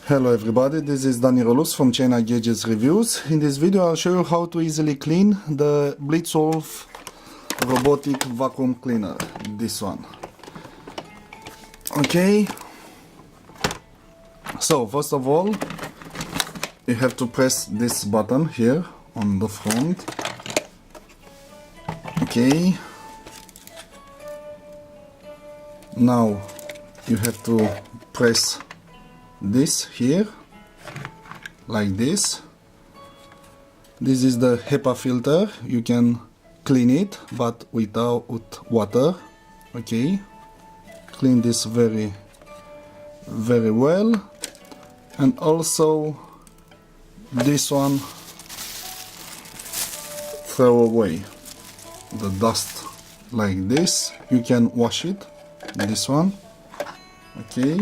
Hello everybody, this is Dani from China Gadgets Reviews. In this video I'll show you how to easily clean the BlitzWolf robotic vacuum cleaner, this one. Okay, so first of all you have to press this button here on the front. Okay, now you have to press this here like this. This is the HEPA filter. You can clean it but without water. Okay, clean this very well. And also this one, throw away the dust like this. You can wash it, this one. Okay,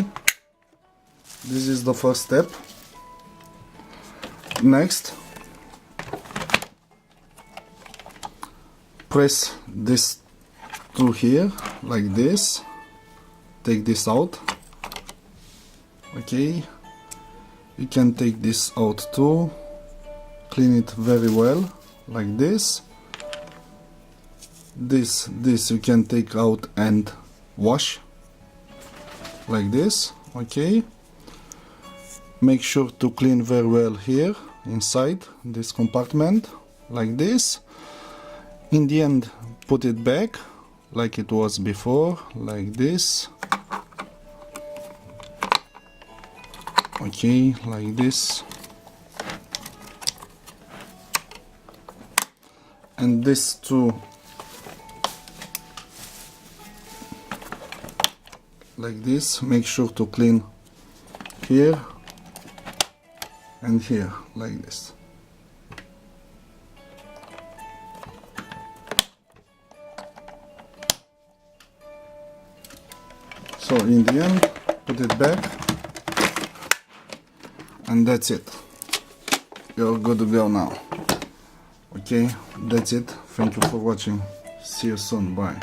this is the first step. Next, press this through here like this. Take this out. Okay, you can take this out too. Clean it very well like this. This you can take out and wash like this. Okay, make sure to clean very well here inside this compartment like this. In the end, put it back like it was before, like this. Okay, like this. And this too, like this. Make sure to clean here and here like this. So in the end, put it back and that's it. You're good to go now. Okay, that's it. Thank you for watching. See you soon. Bye.